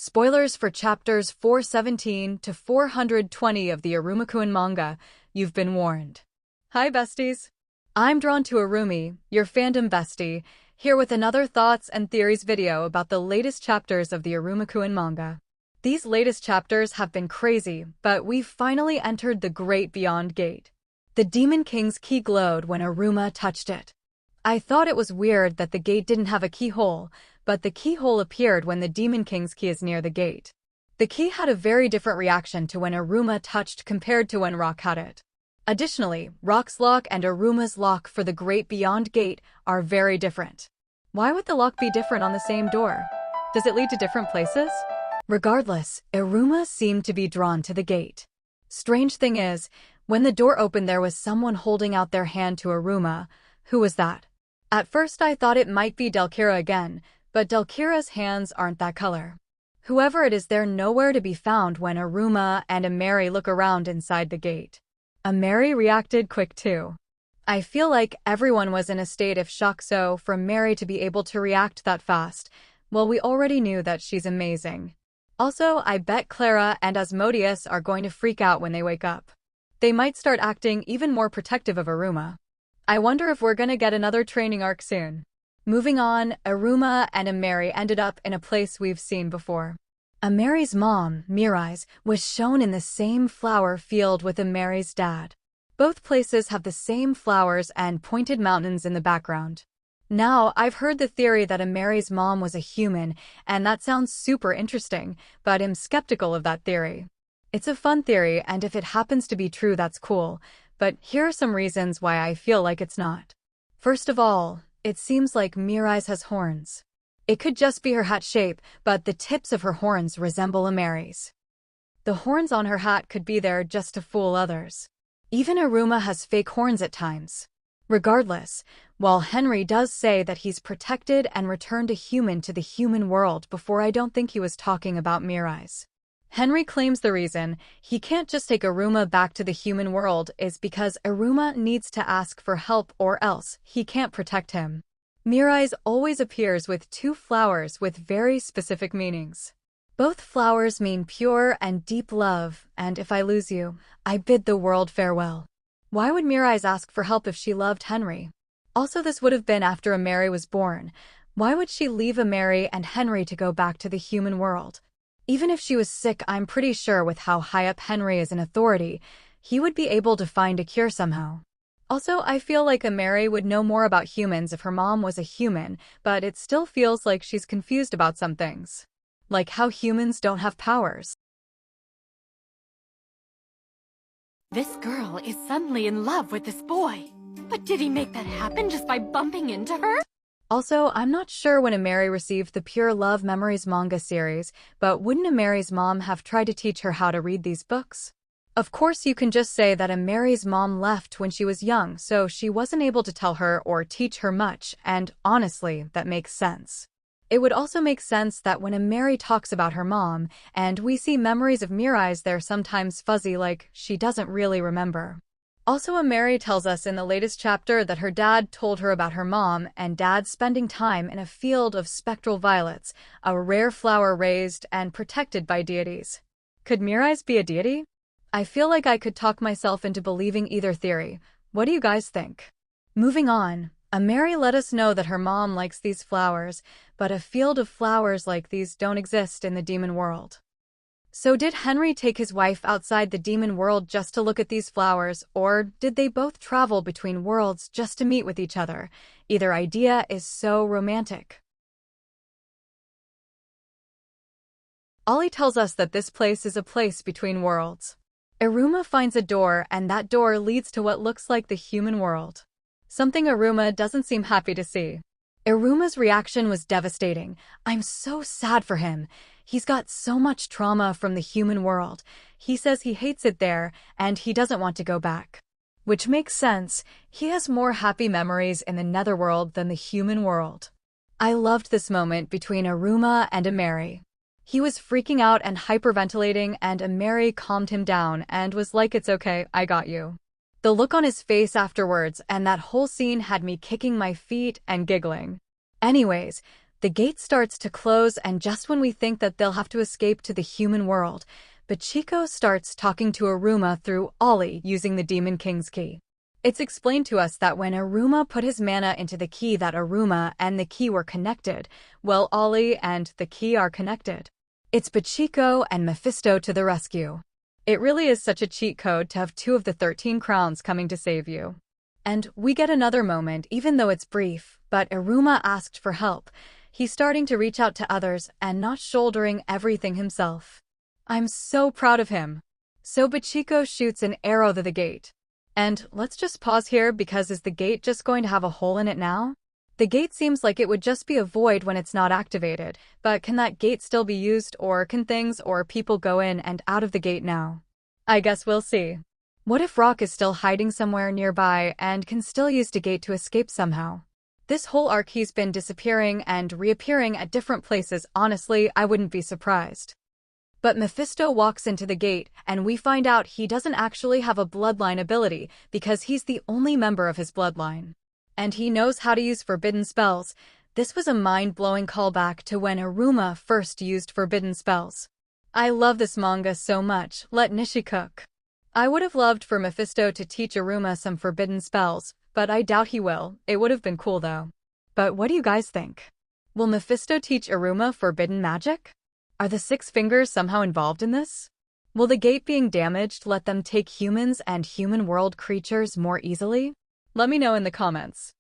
Spoilers for chapters 417 to 420 of the Iruma-kun manga. You've been warned. Hi, besties. I'm DrawnToIrumi, your fandom bestie, here with another thoughts and theories video about the latest chapters of the Iruma-kun manga. These latest chapters have been crazy, but we've finally entered the Great Beyond Gate. The Demon King's key glowed when Iruma touched it. I thought it was weird that the gate didn't have a keyhole, but the keyhole appeared when the Demon King's key is near the gate. The key had a very different reaction to when Iruma touched compared to when Rock had it. Additionally, Rock's lock and Iruma's lock for the Great Beyond Gate are very different. Why would the lock be different on the same door? Does it lead to different places? Regardless, Iruma seemed to be drawn to the gate. Strange thing is, when the door opened there was someone holding out their hand to Iruma. Who was that? At first I thought it might be Delkira again, but Delkira's hands aren't that color. Whoever it is, they're nowhere to be found when Iruma and Ameri look around inside the gate. Ameri reacted quick too. I feel like everyone was in a state of shock, so for Mary to be able to react that fast, well, we already knew that she's amazing. Also, I bet Clara and Asmodeus are going to freak out when they wake up. They might start acting even more protective of Iruma. I wonder if we're gonna get another training arc soon. Moving on, Iruma and Ameri ended up in a place we've seen before. Ameri's mom, Mirai's, was shown in the same flower field with Ameri's dad. Both places have the same flowers and pointed mountains in the background. Now, I've heard the theory that Ameri's mom was a human, and that sounds super interesting, but I'm skeptical of that theory. It's a fun theory, and if it happens to be true, that's cool, but here are some reasons why I feel like it's not. First of all, it seems like Mirai's has horns. It could just be her hat shape, but the tips of her horns resemble Ameri's. The horns on her hat could be there just to fool others. Even Iruma has fake horns at times. Regardless, while Henry does say that he's protected and returned a human to the human world before, I don't think he was talking about Mirai's. Henry claims the reason he can't just take Iruma back to the human world is because Iruma needs to ask for help or else he can't protect him. Mirai's always appears with two flowers with very specific meanings. Both flowers mean pure and deep love, and if I lose you, I bid the world farewell. Why would Mirai's ask for help if she loved Henry? Also, this would have been after Ameri was born. Why would she leave Ameri and Henry to go back to the human world? Even if she was sick, I'm pretty sure with how high up Henry is in authority, he would be able to find a cure somehow. Also, I feel like Ameri would know more about humans if her mom was a human, but it still feels like she's confused about some things. Like how humans don't have powers. This girl is suddenly in love with this boy. But did he make that happen just by bumping into her? Also, I'm not sure when Ameri received the Pure Love Memories manga series, but wouldn't Ameri's mom have tried to teach her how to read these books? Of course, you can just say that Ameri's mom left when she was young, so she wasn't able to tell her or teach her much, and honestly, that makes sense. It would also make sense that when Ameri talks about her mom, and we see memories of Mirai's, they're sometimes fuzzy, like she doesn't really remember. Also, Ameri tells us in the latest chapter that her dad told her about her mom and dad spending time in a field of spectral violets, a rare flower raised and protected by deities. Could Mirai's be a deity? I feel like I could talk myself into believing either theory. What do you guys think? Moving on, Ameri let us know that her mom likes these flowers, but a field of flowers like these don't exist in the demon world. So did Henry take his wife outside the demon world just to look at these flowers, or did they both travel between worlds just to meet with each other? Either idea is so romantic. Ollie tells us that this place is a place between worlds. Iruma finds a door, and that door leads to what looks like the human world. Something Iruma doesn't seem happy to see. Iruma's reaction was devastating. I'm so sad for him. He's got so much trauma from the human world. He says he hates it there, and he doesn't want to go back. Which makes sense. He has more happy memories in the netherworld than the human world. I loved this moment between Iruma and Ameri. He was freaking out and hyperventilating, and Ameri calmed him down and was like, "It's okay, I got you." The look on his face afterwards and that whole scene had me kicking my feet and giggling. Anyways, The gate starts to close, and just when we think that they'll have to escape to the human world, Bachiko starts talking to Iruma through Ollie using the Demon King's key. It's explained to us that when Iruma put his mana into the key, that Iruma and the key were connected. Well, Ollie and the key are connected. It's Bachiko and Mephisto to the rescue. It really is such a cheat code to have 2 of the 13 crowns coming to save you. And we get another moment, even though it's brief, but Iruma asked for help. He's starting to reach out to others and not shouldering everything himself. I'm so proud of him. So Bachiko shoots an arrow to the gate. And let's just pause here, because is the gate just going to have a hole in it now? The gate seems like it would just be a void when it's not activated, but can that gate still be used, or can things or people go in and out of the gate now? I guess we'll see. What if Rock is still hiding somewhere nearby and can still use the gate to escape somehow? This whole arc he's been disappearing and reappearing at different places. Honestly, I wouldn't be surprised. But Mephisto walks into the gate, and we find out he doesn't actually have a bloodline ability because he's the only member of his bloodline. And he knows how to use forbidden spells. This was a mind-blowing callback to when Iruma first used forbidden spells. I love this manga so much. Let Nishi cook. I would have loved for Mephisto to teach Iruma some forbidden spells, but I doubt he will. It would have been cool though. But what do you guys think? Will Mephisto teach Iruma forbidden magic? Are the 6 fingers somehow involved in this? Will the gate being damaged let them take humans and human world creatures more easily? Let me know in the comments.